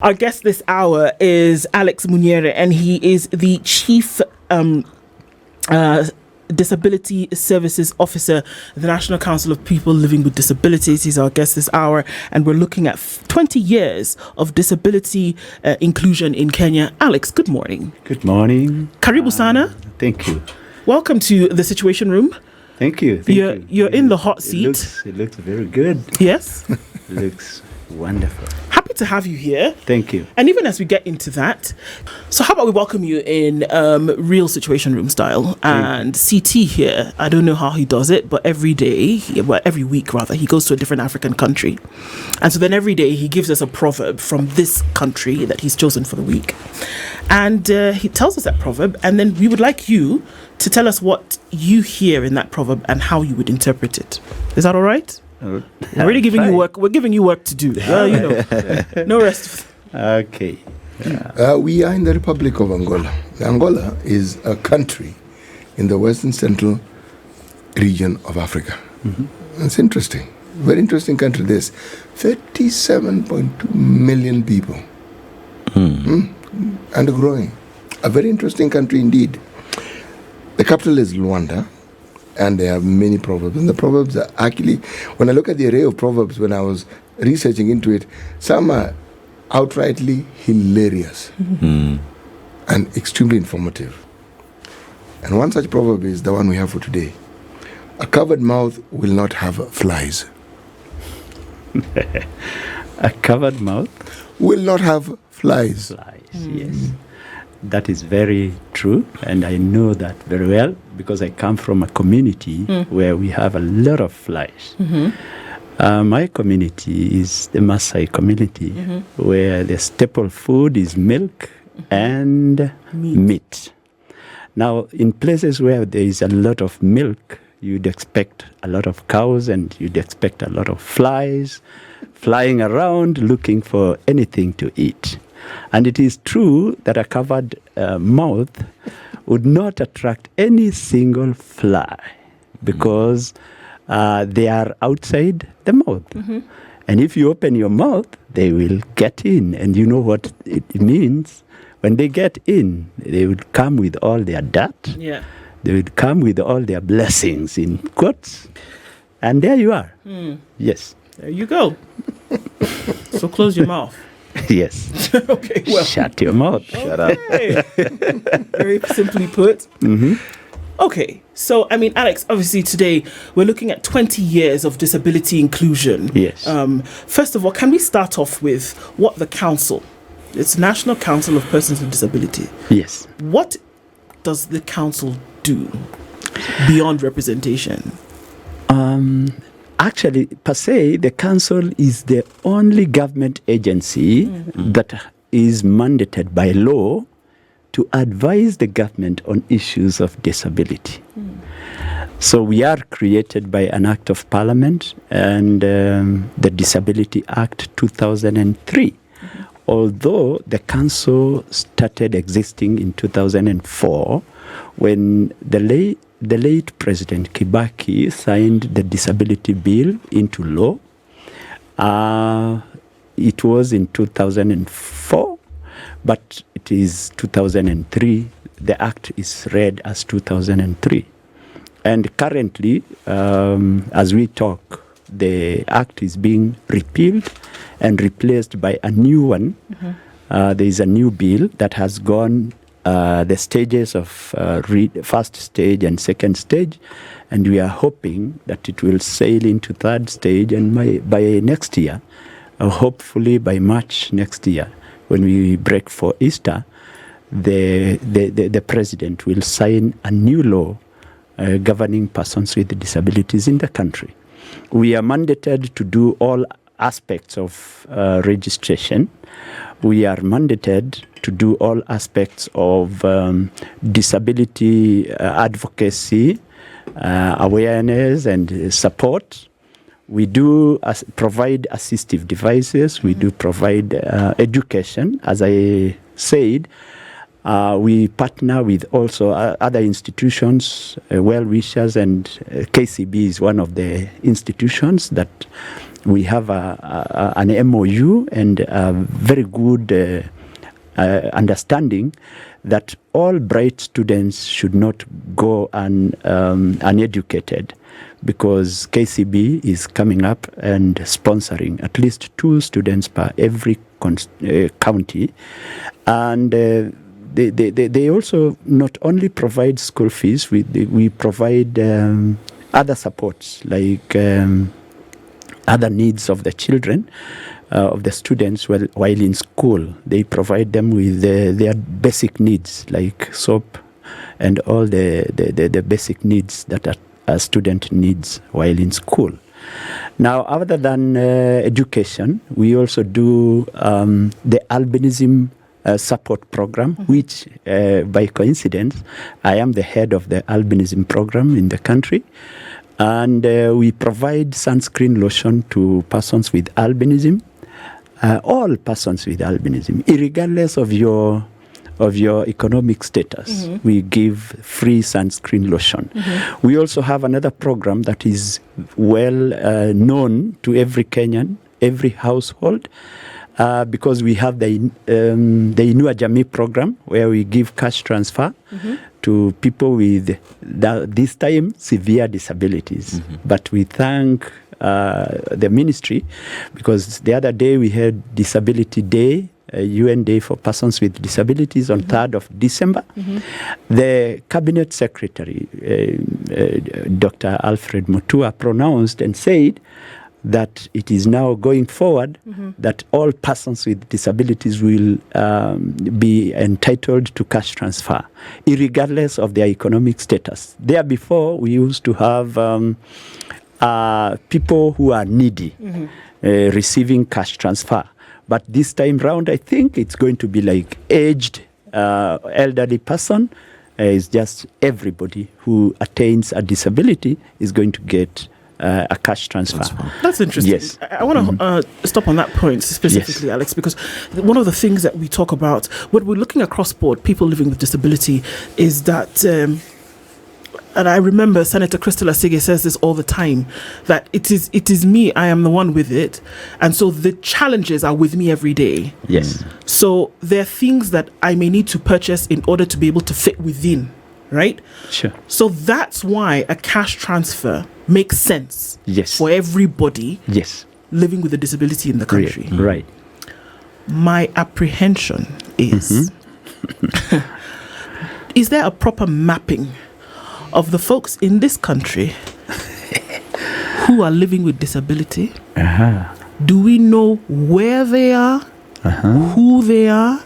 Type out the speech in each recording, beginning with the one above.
Our guest this hour is Alex Munyere, and he is the Chief Disability Services Officer of the National Council of People Living with Disabilities. He's our guest this hour, and we're looking at 20 years of disability inclusion in Kenya. Alex, good morning. Good morning. Karibu sana. Thank you. Welcome to the Situation Room. Thank you. You're in the hot seat. It looks very good. Yes. It looks wonderful. Happy to have you here. Thank you. And even as we get into that, so how about we welcome you in real Situation Room style? And CT here, I don't know how he does it, but every week rather, he goes to a different African country. And so then every day he gives us a proverb from this country that he's chosen for the week. And he tells us that proverb, and then we would like you to tell us what you hear in that proverb and how you would interpret it. Is that all right? We're really giving you work. We're giving you work to do. Well, no rest. Okay. We are in the Republic of Angola. Angola is a country in the western central region of Africa. Mm-hmm. It's interesting. Very interesting country. There's 37.2 million people. And growing. A very interesting country indeed. The capital is Luanda. And there are many proverbs. And the proverbs are actually, when I look at the array of proverbs, when I was researching into it, some are outrightly hilarious and extremely informative. And one such proverb is the one we have for today. A covered mouth will not have flies. A covered mouth? Will not have flies. Yes. That is very true, and I know that very well because I come from a community where we have a lot of flies. My community is the Maasai community, where the staple food is milk and meat. Now, in places where there is a lot of milk, you'd expect a lot of cows and you'd expect a lot of flies flying around looking for anything to eat. And it is true that a covered mouth would not attract any single fly because they are outside the mouth. And if you open your mouth, they will get in. And you know what it means? When they get in, they would come with all their dirt. Yeah. They would come with all their blessings in quotes. And there you are. Yes. There you go. So close your mouth. Yes. Okay, well. Shut your mouth. Shut up. Very simply put. Okay, so, I mean, Alex, obviously today we're looking at 20 years of disability inclusion. Yes. First of all, can we start off with what the council, it's National Council of Persons with Disability. Yes. What does the council do beyond representation? Actually, per se, the council is the only government agency that is mandated by law to advise the government on issues of disability. So we are created by an act of parliament and the Disability Act 2003. Although the council started existing in 2004 when the late President Kibaki signed the disability bill into law. It was in 2004, but it is 2003. The act is read as 2003. And currently, as we talk, the act is being repealed and replaced by a new one. There is a new bill that has gone the stages of first stage and second stage, and we are hoping that it will sail into third stage, and by next year, hopefully by March next year, when we break for Easter, the president will sign a new law governing persons with disabilities in the country. We are mandated to do all aspects of registration. We are mandated to do all aspects of disability advocacy, awareness and support. We do provide assistive devices. We do provide education. As I said, we partner with also other institutions, well-wishers, and KCB is one of the institutions that we have an MOU and a very good understanding that all bright students should not go uneducated, because KCB is coming up and sponsoring at least 2 students per every county. And they also not only provide school fees, we provide other supports, like other needs of the children, of the students while in school. They provide them with their basic needs, like soap and all the basic needs that a student needs while in school. Now, other than education, we also do the albinism support program, which by coincidence, I am the head of the albinism program in the country. And we provide sunscreen lotion to persons with albinism, all persons with albinism, regardless of your economic status. We give free sunscreen lotion. We also have another program that is well known to every Kenyan, every household, because we have the Inua Jamii program, where we give cash transfer to people with this time severe disabilities. But we thank the ministry, because the other day we had Disability Day, UN Day for Persons with Disabilities on 3rd of December. The Cabinet Secretary, Dr. Alfred Mutua, pronounced and said that it is now going forward that all persons with disabilities will be entitled to cash transfer, regardless of their economic status. There before, we used to have people who are needy receiving cash transfer. But this time round, I think it's going to be like aged, elderly person. It's just everybody who attains a disability is going to get a cash transfer. That's interesting. Yes. I want to stop on that point specifically, Alex, because one of the things that we talk about when we're looking across board, people living with disability, is that, and I remember Senator Crystal Sigei says this all the time, that it is me, I am the one with it, and so the challenges are with me every day. Yes. So there are things that I may need to purchase in order to be able to fit within, right? Sure. So that's why a cash transfer makes sense. Yes. For everybody. Yes. Living with a disability in the country. Right. My apprehension is, is there a proper mapping of the folks in this country who are living with disability? Do we know where they are? Who they are?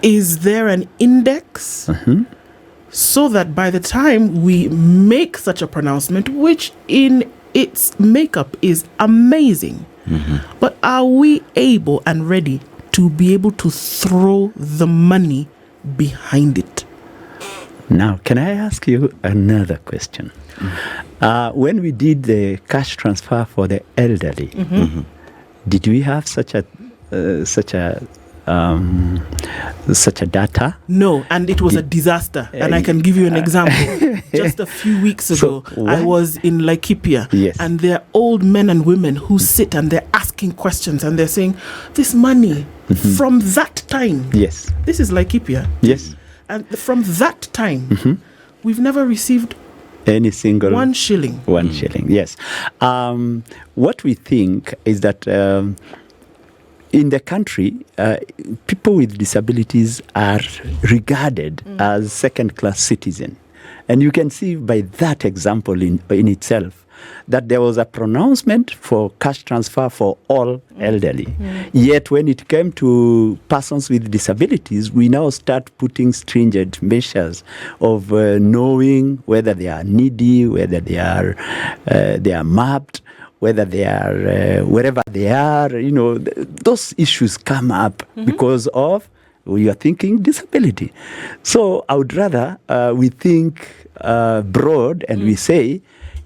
Is there an index? So that by the time we make such a pronouncement, which in its makeup is amazing, but are we able and ready to be able to throw the money behind it? Now, can I ask you another question? When we did the cash transfer for the elderly, did we have such a data? No, and it was a disaster. And I can give you an example. Just a few weeks ago, I was in Laikipia, and there are old men and women who sit and they're asking questions, and they're saying, this money from that time. Yes. This is Laikipia. Yes. And from that time, we've never received any single 1 shilling. 1 shilling, yes. What we think is that in the country, people with disabilities are regarded as second-class citizens. And you can see by that example in itself that there was a pronouncement for cash transfer for all elderly. Yet when it came to persons with disabilities, we now start putting stringent measures of knowing whether they are needy, whether they are mapped, whether they are wherever they are. Those issues come up because of, we are thinking disability. So I would rather we think broad and we say,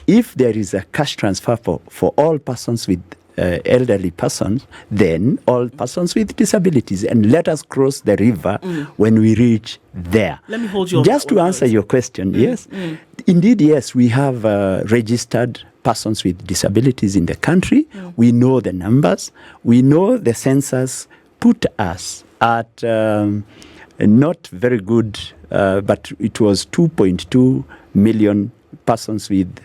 if there is a cash transfer for all persons with elderly persons, then all persons with disabilities, and let us cross the river when we reach there. Let me hold you on just to answer your question. Yes, indeed, yes, we have registered persons with disabilities in the country. We know the numbers. We know the census put us at not very good, but it was 2.2 million persons with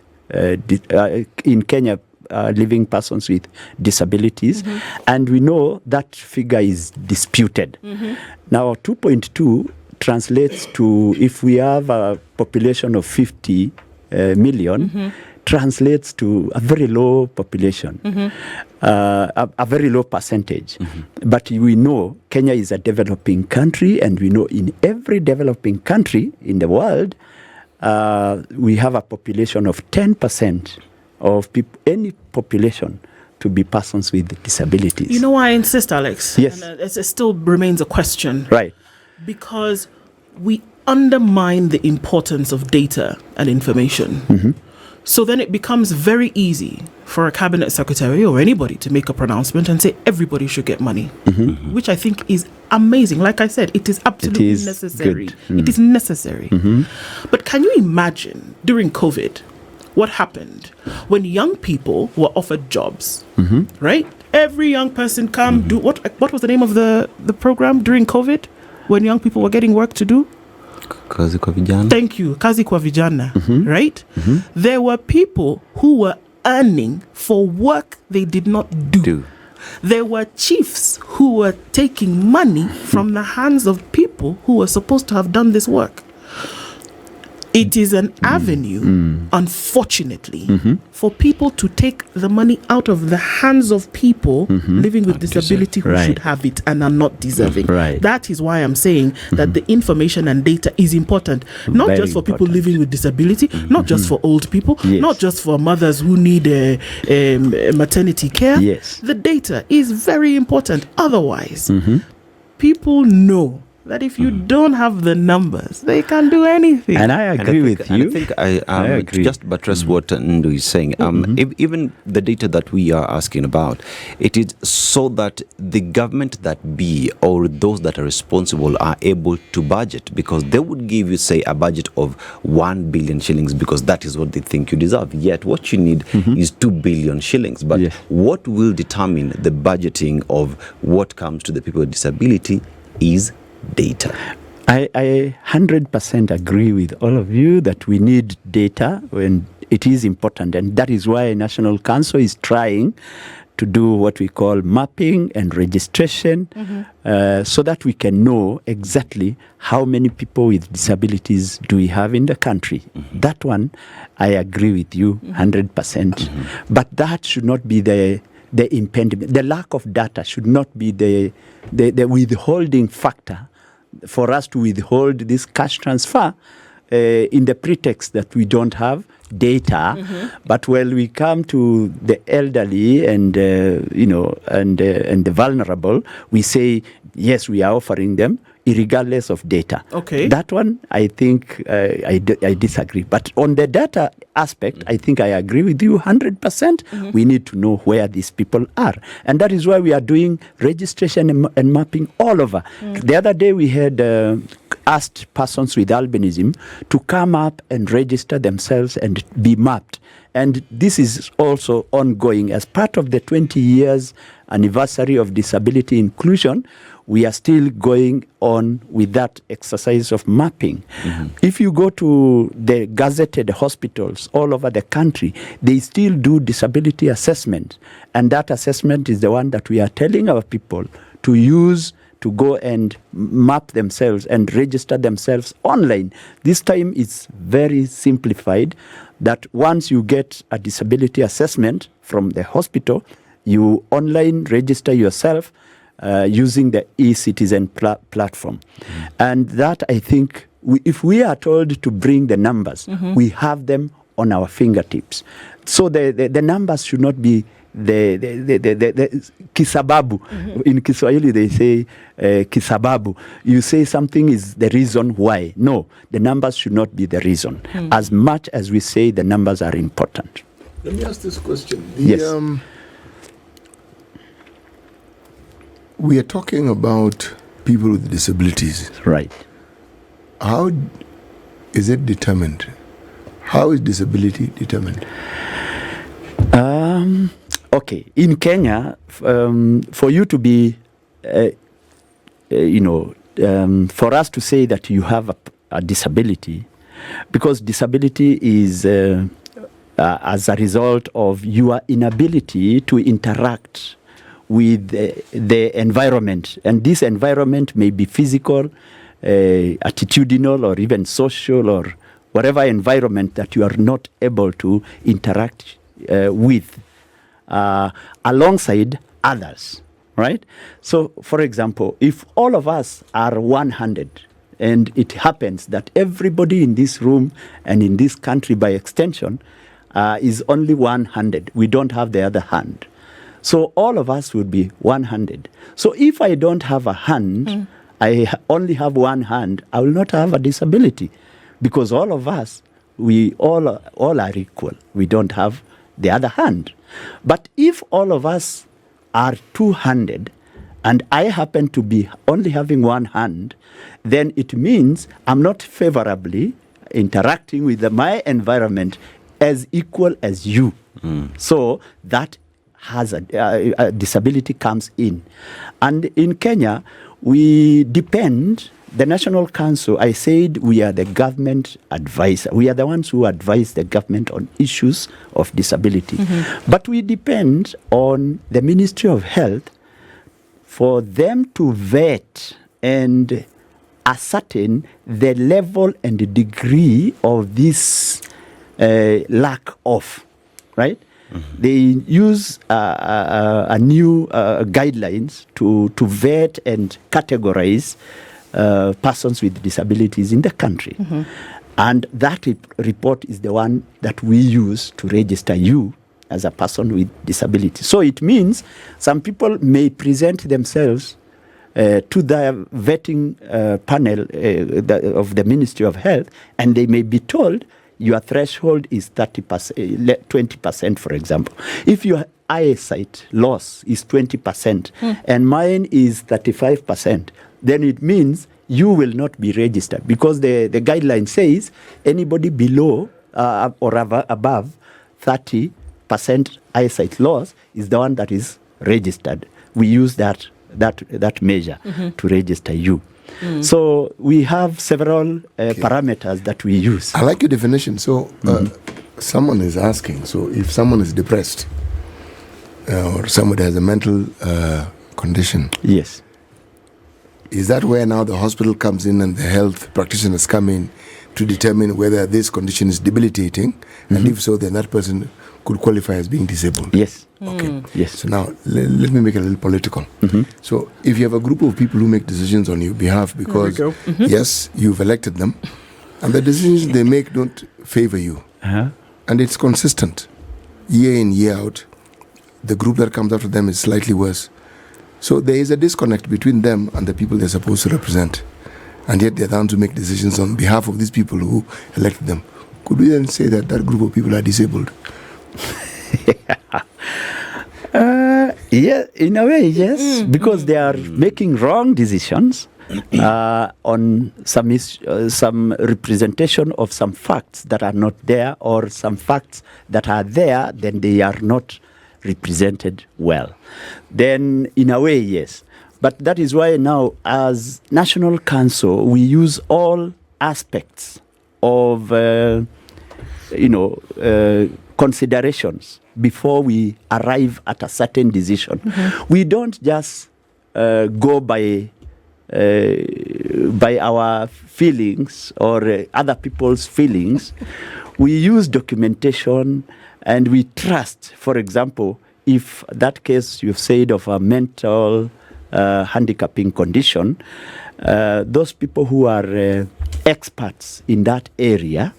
in Kenya, living persons with disabilities, and we know that figure is disputed. Now, 2.2 translates to, if we have a population of 50 million, translates to a very low population, a very low percentage. But we know Kenya is a developing country, and we know in every developing country in the world, we have a population of 10% of any population to be persons with disabilities. You know why I insist, Alex? Yes. And, it still remains a question. Right. Because we undermine the importance of data and information. So then it becomes very easy for a cabinet secretary or anybody to make a pronouncement and say everybody should get money, which I think is amazing. Like I said, it is absolutely necessary. It is necessary. But can you imagine during COVID what happened when young people were offered jobs, right? Every young person come do what was the name of the program during COVID when young people were getting work to do? Kazi kwa vijana. Thank you. Kazi kwa vijana, right? There were people who were earning for work they did not do. There were chiefs who were taking money from the hands of people who were supposed to have done this work. It is an avenue, unfortunately, for people to take the money out of the hands of people living with disability who should have it and are not deserving. That is why I'm saying that the information and data is important, not Very just for people important. living with disability, not just for old people, not just for mothers who need maternity care. The data is very important. Otherwise, people know that if you don't have the numbers, they can't do anything. And I agree with you. I think I agree. Just buttress what Ndu is saying. Even the data that we are asking about, it is so that the government that be or those that are responsible are able to budget, because they would give you, say, a budget of 1 billion shillings because that is what they think you deserve. Yet what you need is 2 billion shillings. But what will determine the budgeting of what comes to the people with disability is data. I 100% agree with all of you that we need data when it is important, and that is why National Council is trying to do what we call mapping and registration, so that we can know exactly how many people with disabilities do we have in the country. That one, I agree with you 100%. But that should not be the impediment. The lack of data should not be the withholding factor for us to withhold this cash transfer in the pretext that we don't have data. But when we come to the elderly and and the vulnerable, we say yes, we are offering them regardless of data. That one, I think I disagree. But on the data aspect, I think I agree with you 100%. We need to know where these people are. And that is why we are doing registration and mapping all over. The other day we had asked persons with albinism to come up and register themselves and be mapped. And this is also ongoing. As part of the 20 years anniversary of disability inclusion, we are still going on with that exercise of mapping. If you go to the gazetted hospitals all over the country, they still do disability assessment. And that assessment is the one that we are telling our people to use to go and map themselves and register themselves online. This time it's very simplified, that once you get a disability assessment from the hospital, you online register yourself using the e-citizen platform. And that, I think, if we are told to bring the numbers, we have them on our fingertips. So the numbers should not be the kisababu. In Kiswahili they say kisababu. You say something is the reason why. No, the numbers should not be the reason. As much as we say the numbers are important. Let me ask this question. We are talking about people with disabilities. Right. How is it determined? How is disability determined? Okay, in Kenya, for you to be, for us to say that you have a disability, because disability is as a result of your inability to interact with the environment. And this environment may be physical, attitudinal, or even social, or whatever environment that you are not able to interact with alongside others, right? So, for example, if all of us are one-handed, and it happens that everybody in this room and in this country by extension is only one-handed, we don't have the other hand. So all of us would be one-handed. So if I don't have a hand, I only have one hand, I will not have a disability, because all of us, we all are equal. We don't have the other hand. But if all of us are two-handed, and I happen to be only having one hand, then it means I'm not favorably interacting with my environment as equal as you. So that has a disability comes in. And in Kenya, we depend, the National Council, I said we are the government advisor. We are the ones who advise the government on issues of disability. But we depend on the Ministry of Health for them to vet and ascertain the level and the degree of this lack of, right? They use a new guidelines to vet and categorize persons with disabilities in the country. And that report is the one that we use to register you as a person with disability. So it means some people may present themselves to the vetting panel of the Ministry of Health, and they may be told your threshold is 30%, 20%, for example. If your eyesight loss is 20% and mine is 35%, then it means you will not be registered, because the guideline says anybody below or above 30% eyesight loss is the one that is registered. We use that measure to register you. So we have several parameters that we use. I like your definition. So someone is asking, so if someone is depressed or somebody has a mental condition, yes, is that where now the hospital comes in and the health practitioners come in to determine whether this condition is debilitating, and if so, then that person could qualify as being disabled? Yes. Okay. Yes. So now let me make it a little political. So if you have a group of people who make decisions on your behalf because yes, you've elected them, and the decisions they make don't favor you, and it's consistent year in, year out, the group that comes after them is slightly worse. So there is a disconnect between them and the people they're supposed to represent, and yet they're down to make decisions on behalf of these people who elected them. Could we then say that that group of people are disabled? Yeah, in a way, yes, because they are making wrong decisions on some representation of some facts that are not there, or some facts that are there, then they are not represented well. Then, in a way, yes. But that is why now, as National Council, we use all aspects of, considerations before we arrive at a certain decision. We don't just go by our feelings or other people's feelings. We use documentation, and we trust. For example, if that case you've said of a mental handicapping condition, those people who are experts in that area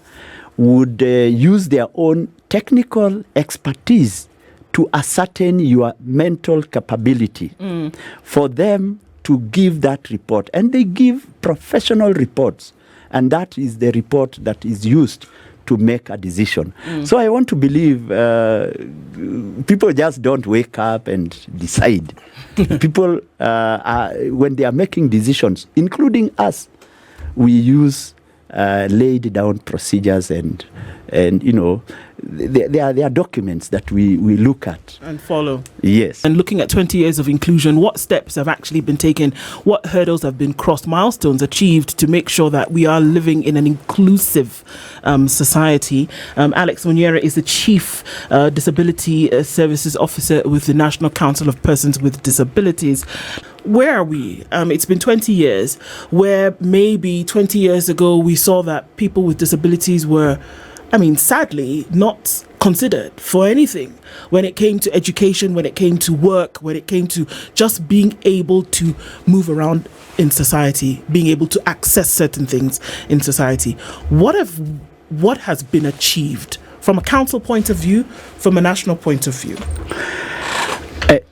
would use their own technical expertise to ascertain your mental capability for them to give that report. And they give professional reports, and that is the report that is used to make a decision. So I want to believe people just don't wake up and decide. People, when they are making decisions, including us, we use laid down procedures and there are documents that we look at and follow. Yes. And looking at 20 years of inclusion, what steps have actually been taken? What hurdles have been crossed, milestones achieved to make sure that we are living in an inclusive society? Alex Munyere is the Chief Disability Services Officer with the National Council of Persons with Disabilities. Where are we? It's been 20 years, where maybe 20 years ago we saw that people with disabilities were, sadly, not considered for anything when it came to education, when it came to work, when it came to just being able to move around in society, being able to access certain things in society. What has been achieved from a council point of view, from a national point of view?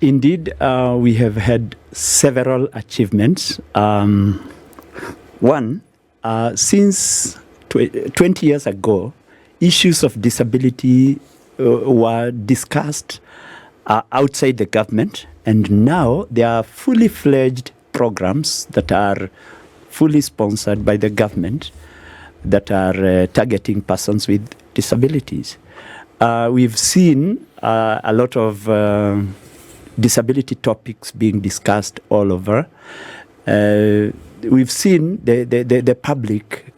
Indeed, we have had several achievements. One, since 20 years ago, issues of disability were discussed outside the government, and now there are fully fledged programs that are fully sponsored by the government that are targeting persons with disabilities. We've seen a lot of disability topics being discussed all over. We've seen the public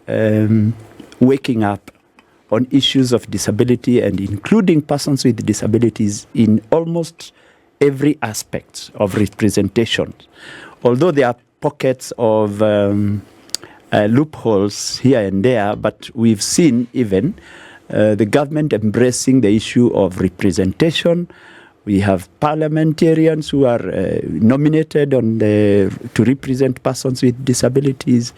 waking up on issues of disability and including persons with disabilities in almost every aspect of representation. Although there are pockets of loopholes here and there, but we've seen even the government embracing the issue of representation. We have parliamentarians who are nominated to represent persons with disabilities.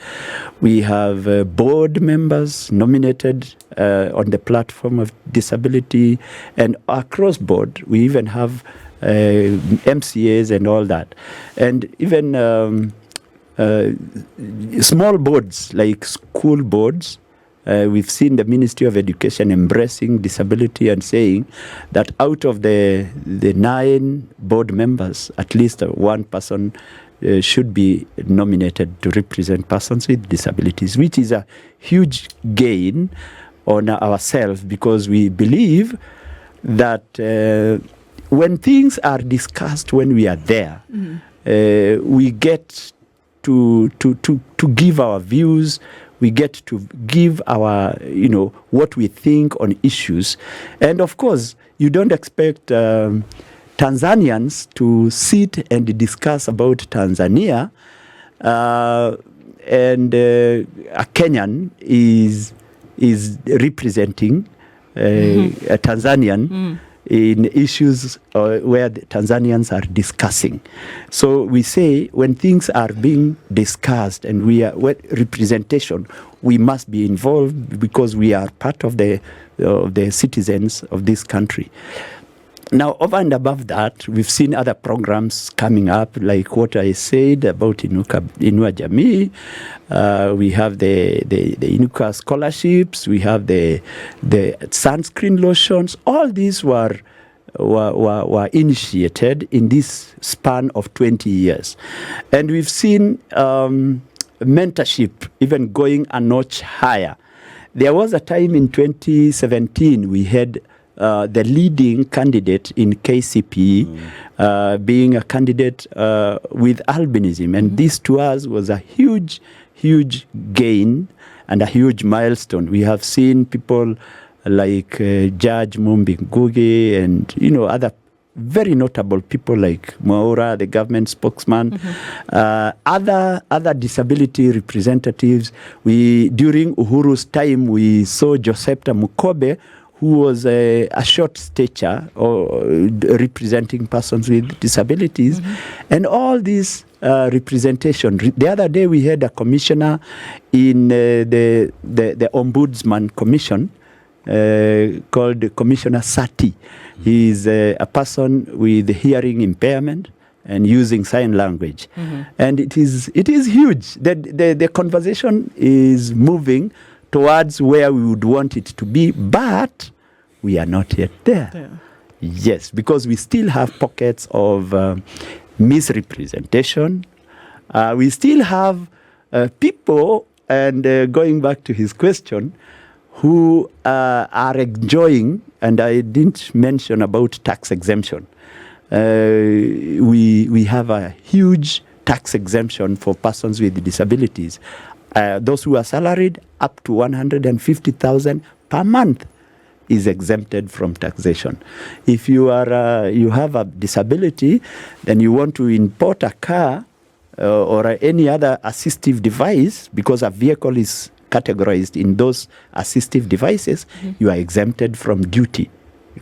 We have board members nominated on the platform of disability. And across board, we even have MCAs and all that. And even small boards like school boards. We've seen the Ministry of Education embracing disability and saying that out of the 9 board members, at least one person should be nominated to represent persons with disabilities, which is a huge gain on ourselves, because we believe that when things are discussed when we are there, we get to give our views. We get to give our, what we think on issues. And of course, you don't expect Tanzanians to sit and discuss about Tanzania, and a Kenyan is representing a Tanzanian in issues where the Tanzanians are discussing. So we say when things are being discussed and representation, we must be involved because we are part of the citizens of this country. Now, over and above that, we've seen other programs coming up, like what I said about Inua Jamii. We have the Inuka scholarships. We have the sunscreen lotions. All these were initiated in this span of 20 years. And we've seen mentorship even going a notch higher. There was a time in 2017 we had the leading candidate in KCPE being a candidate with albinism. And this to us was a huge gain and a huge milestone. We have seen people like Judge Mumbi Ngugi and, other very notable people like Mwaura, the government spokesman, other disability representatives. During Uhuru's time, we saw Josepta Mukobe, who was a short stature or representing persons with disabilities, and all this representation. The other day we had a commissioner in the Ombudsman Commission called Commissioner Sati. He's a person with hearing impairment and using sign language. And it is huge. The conversation is moving towards where we would want it to be, but we are not yet there. Yeah. Yes, because we still have pockets of misrepresentation. We still have people, and going back to his question, who are enjoying, and I didn't mention about tax exemption. We have a huge tax exemption for persons with disabilities. Those who are salaried up to 150,000 per month is exempted from taxation. If you are you have a disability, then you want to import a car or any other assistive device, because a vehicle is categorized in those assistive devices, you are exempted from duty,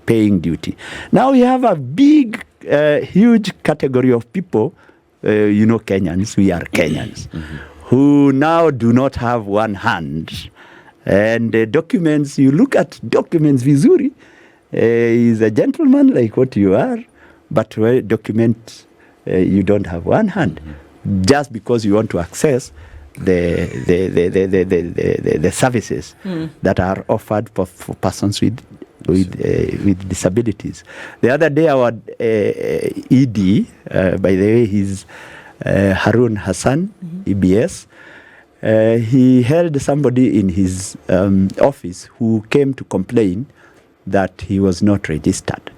paying duty. Now we have a big, huge category of people, Kenyans, we are Kenyans, who now do not have one hand. And documents, you look at documents vizuri, he's a gentleman like what you are, but document, you don't have one hand, just because you want to access the services that are offered for persons with disabilities. The other day, our ED, by the way, he's Harun Hassan, EBS. He held somebody in his office who came to complain that he was not registered,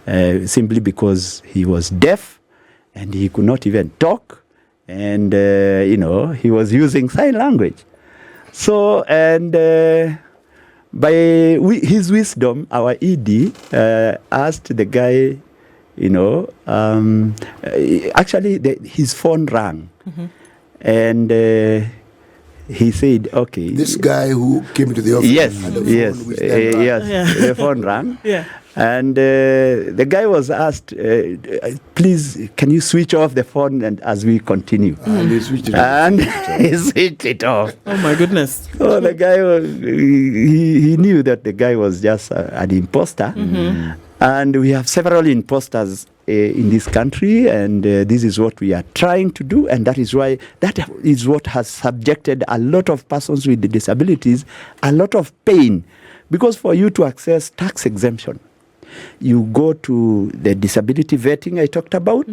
simply because he was deaf and he could not even talk, and he was using sign language. So, and by his wisdom, our ED asked the guy, actually his phone rang, and he said, okay. This guy who came to the office. Yes, yes, the phone rang. Yeah. And the guy was asked, please, can you switch off the phone and as we continue? And he switched it off. And he switched it off. Oh my goodness. So the guy, he knew that the guy was just an imposter. And we have several imposters in this country, and this is what we are trying to do, and that is what has subjected a lot of persons with disabilities a lot of pain, because for you to access tax exemption, you go to the disability vetting I talked about,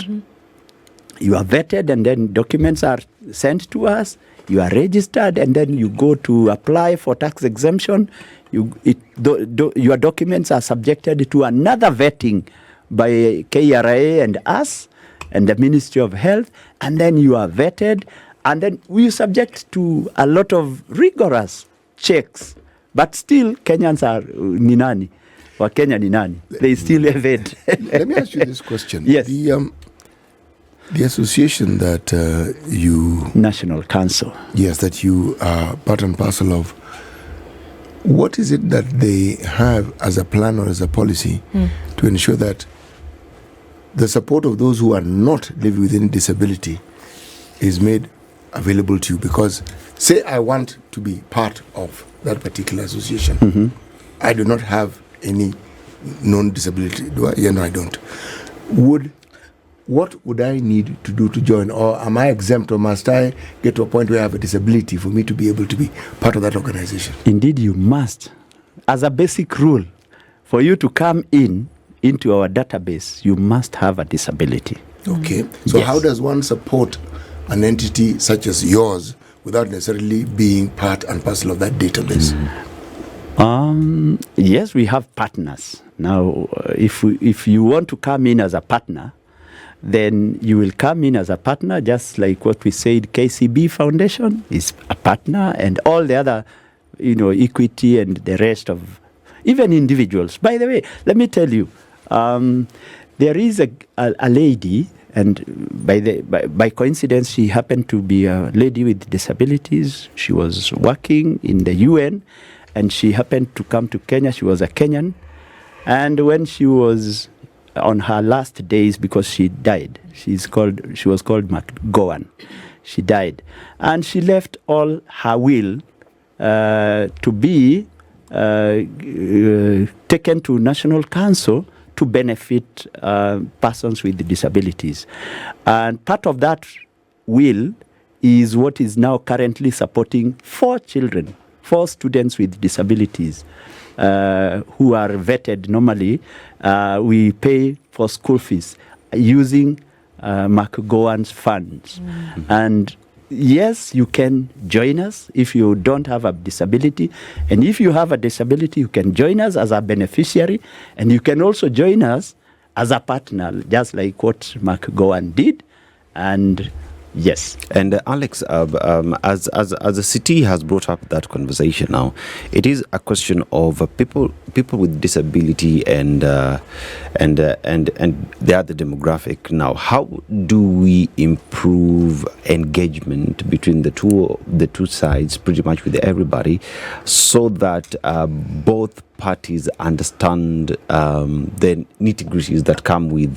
you are vetted, and then documents are sent to us, you are registered, and then you go to apply for tax exemption. Your documents are subjected to another vetting by KRA and us and the Ministry of Health, and then you are vetted, and then we subject to a lot of rigorous checks. But still, Kenyans are ninani, or Kenya ninani. They still evade. Let me ask you this question. Yes. The association that you... National Council. Yes, that you are part and parcel of. What is it that they have as a plan or as a policy to ensure that the support of those who are not living with any disability is made available to you? Because say I want to be part of that particular association. I do not have any known disability. Do I? Yeah, no, I don't. What would I need to do to join? Or am I exempt, or must I get to a point where I have a disability for me to be able to be part of that organization? Indeed, you must. As a basic rule, for you to come into our database, you must have a disability. Okay. So Yes. how does one support an entity such as yours without necessarily being part and parcel of that database? Yes, we have partners. Now, if you want to come in as a partner, then you will come in as a partner, just like what we said, KCB Foundation is a partner, and all the other, Equity and the rest of, even individuals. By the way, let me tell you, there is a lady, and by coincidence, she happened to be a lady with disabilities. She was working in the UN, and she happened to come to Kenya. She was a Kenyan, and when she was on her last days, because she died, she was called McGowan. She died, and she left all her will to be taken to National Council to benefit persons with disabilities. And part of that will is what is now currently supporting 4 students with disabilities who are vetted normally. We pay for school fees using McGowan's funds. And yes, you can join us if you don't have a disability. And if you have a disability, you can join us as a beneficiary. And you can also join us as a partner, just like what Mark Gowan did. And yes. And Alex, as the city has brought up that conversation now, it is a question of people with disability and the other demographic. Now, how do we improve engagement between the two sides, pretty much with everybody, so that both parties understand the nitty-gritties that come with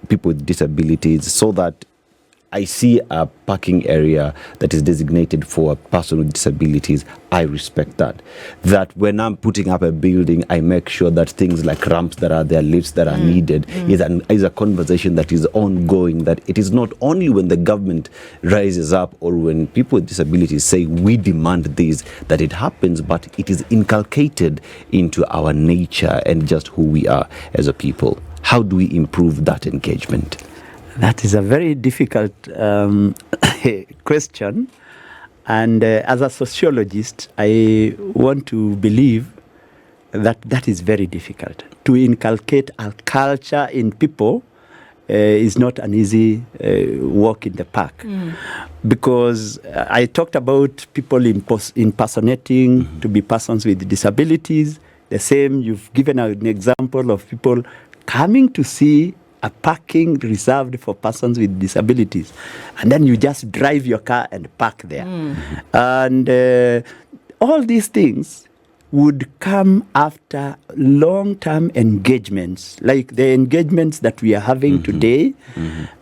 people with disabilities, so that I see a parking area that is designated for a person with disabilities, I respect that. That when I'm putting up a building, I make sure that things like ramps that are there, lifts that are needed, is a conversation that is ongoing, that it is not only when the government rises up or when people with disabilities say we demand this, that it happens, but it is inculcated into our nature and just who we are as a people. How do we improve that engagement? That is a very difficult question. And as a sociologist, I want to believe that is very difficult. To inculcate a culture in people is not an easy walk in the park. Because I talked about people impersonating to be persons with disabilities. The same, you've given an example of people coming to see a parking reserved for persons with disabilities, and then you just drive your car and park there. And all these things would come after long-term engagements, like the engagements that we are having today,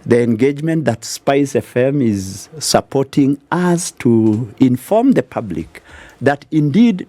the engagement that Spice FM is supporting us to inform the public that indeed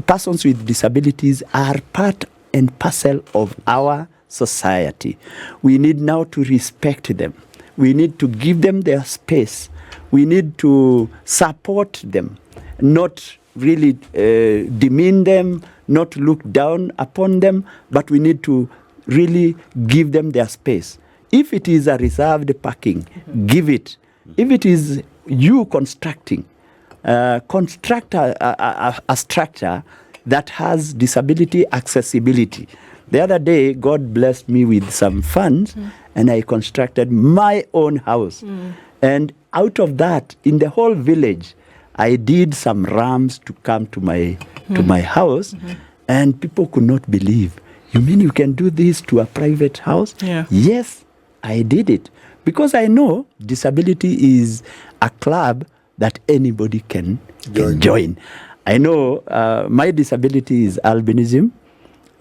persons with disabilities are part and parcel of our society. We need now to respect them. We need to give them their space. We need to support them, not really demean them, not look down upon them, but we need to really give them their space. If it is a reserved parking, give it. If it is you construct a structure that has disability accessibility. The other day, God blessed me with some funds, and I constructed my own house. And out of that, in the whole village, I did some ramps to come to my house, and people could not believe. You mean you can do this to a private house? Yeah. Yes, I did it. Because I know disability is a club that anybody can join. I know my disability is albinism.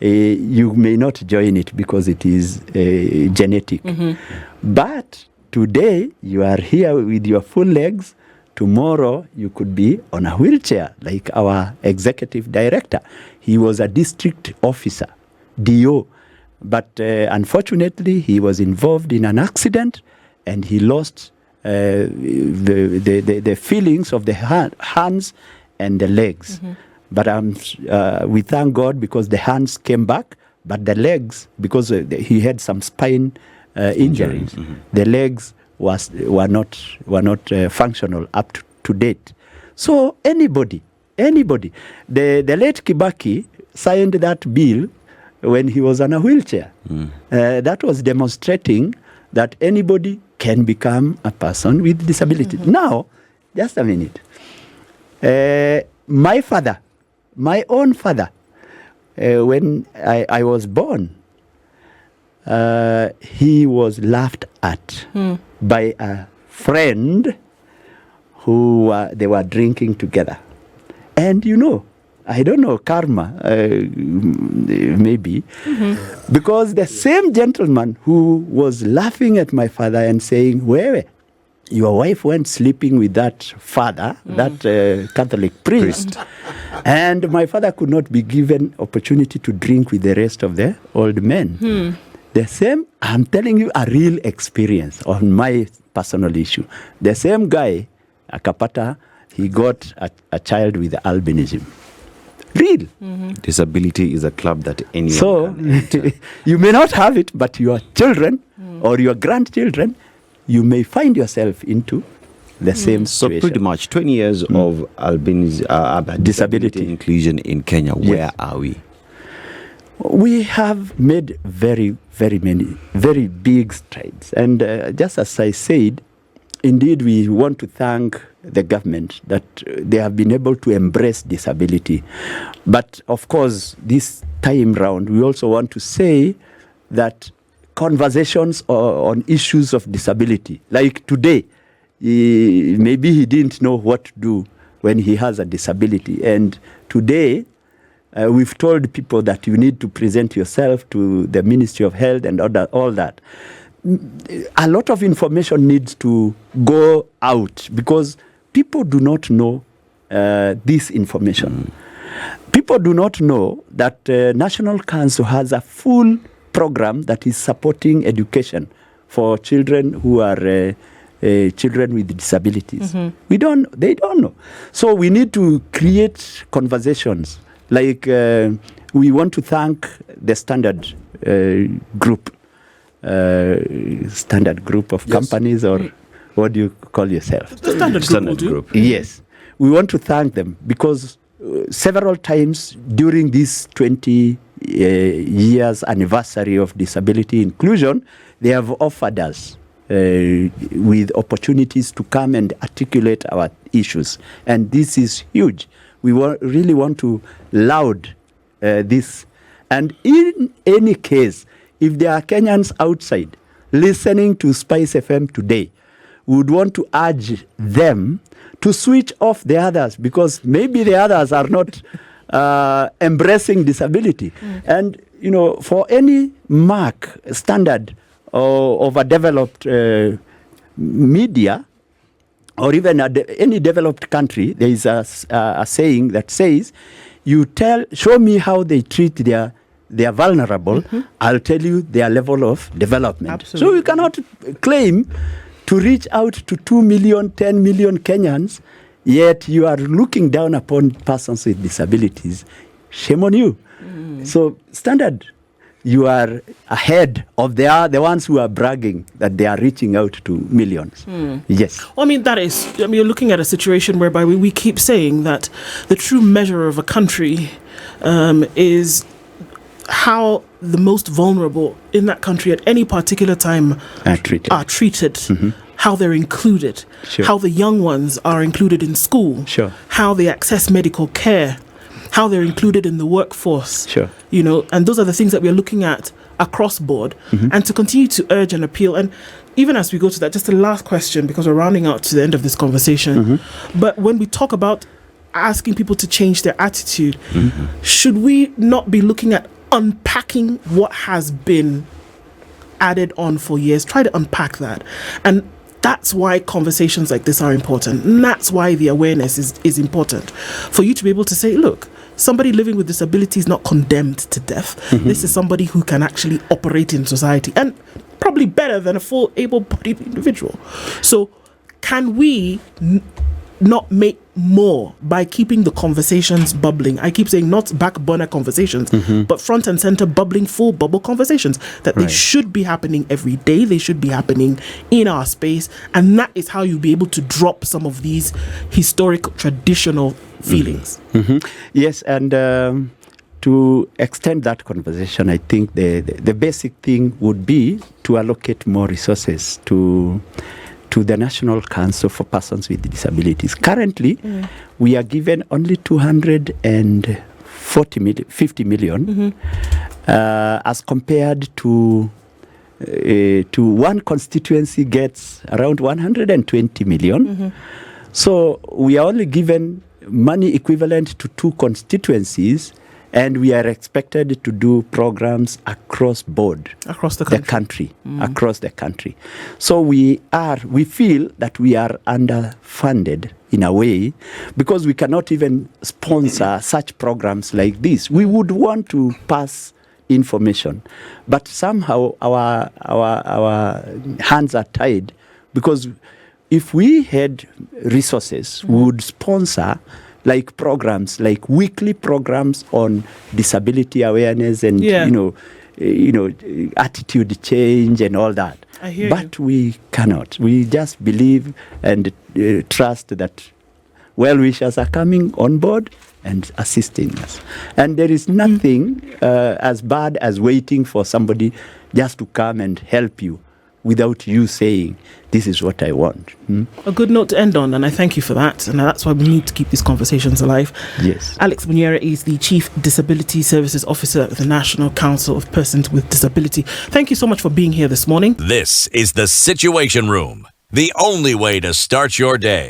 You may not join it because it is genetic. But today, you are here with your full legs. Tomorrow, you could be on a wheelchair, like our executive director. He was a district officer, DO. But unfortunately, he was involved in an accident, and he lost the feelings of the hands and the legs. But we thank God because the hands came back, but the legs, because he had some spine injuries, the legs were not functional up to date. So anybody, the late Kibaki signed that bill when he was on a wheelchair. That was demonstrating that anybody can become a person with disability. Now, just a minute. My own father, when I was born, he was laughed at by a friend who they were drinking together. And I don't know, karma, maybe, because the same gentleman who was laughing at my father and saying, "Where your wife went sleeping with that father, that Catholic priest," and my father could not be given opportunity to drink with the rest of the old men. The same, I'm telling you, a real experience on my personal issue. The same guy, Akapata, he got a child with albinism. Real. Disability is a club that anyone so, can enter. You may not have it, but your children or your grandchildren you may find yourself into the same So situation. pretty much 20 years of disability inclusion in Kenya. Where are we? We have made very, very many, very big strides. And just as I said, indeed, we want to thank the government that they have been able to embrace disability. But of course, this time round, we also want to say that conversations on issues of disability, like today, maybe he didn't know what to do when he has a disability. And today, we've told people that you need to present yourself to the Ministry of Health and all that. A lot of information needs to go out because people do not know this information. People do not know that National Council has a full program that is supporting education for children who are children with disabilities. They don't know. So we need to create conversations. Like we want to thank the standard group of companies, or what do you call yourself? The standard group. Yes. We want to thank them because several times during this 20 years anniversary of disability inclusion, they have offered us with opportunities to come and articulate our issues. And this is huge. We really want to laud this. And in any case, if there are Kenyans outside listening to Spice FM today, we would want to urge them to switch off the others because maybe the others are not embracing disability. And, for any mark standard of a developed media, or even any developed country, there is a saying that says, show me how they treat their vulnerable, I'll tell you their level of development. Absolutely. So you cannot claim to reach out to 2 million, 10 million Kenyans, yet you are looking down upon persons with disabilities. Shame on you. So standard, you are ahead of the ones who are bragging that they are reaching out to millions. Yes. Well, you're looking at a situation whereby we keep saying that the true measure of a country is how the most vulnerable in that country at any particular time are treated. How they're included, how the young ones are included in school, how they access medical care, how they're included in the workforce, and those are the things that we're looking at across board, and to continue to urge and appeal. And even as we go to that, just the last question, because we're rounding out to the end of this conversation, but when we talk about asking people to change their attitude, should we not be looking at unpacking what has been added on for years? Try to unpack that. And that's why conversations like this are important. And that's why the awareness is important. For you to be able to say, look, somebody living with disability is not condemned to death. This is somebody who can actually operate in society, and probably better than a full able-bodied individual. So can we not make more by keeping the conversations bubbling? I keep saying not back burner conversations, but front and center bubbling, full bubble conversations, that they should be happening every day. They should be happening in our space. And that is how you'll be able to drop some of these historic, traditional feelings. Yes, and to extend that conversation, I think the basic thing would be to allocate more resources to the National Council for Persons with Disabilities. Currently, we are given only 50 million as compared to one constituency gets around 120 million. So we are only given money equivalent to 2 constituencies, and we are expected to do programs across the country. Across the country. So we feel that we are underfunded in a way because we cannot even sponsor such programs like this. We would want to pass information, but somehow our hands are tied because if we had resources, we would sponsor like programs, like weekly programs on disability awareness and attitude change and all that. I hear but we cannot. We just believe and trust that well-wishers are coming on board and assisting us. And there is nothing as bad as waiting for somebody just to come and help you without you saying, this is what I want. A good note to end on, and I thank you for that. And that's why we need to keep these conversations alive. Yes. Alex Munyere is the Chief Disability Services Officer at the National Council of Persons with Disability. Thank you so much for being here this morning. This is The Situation Room, the only way to start your day.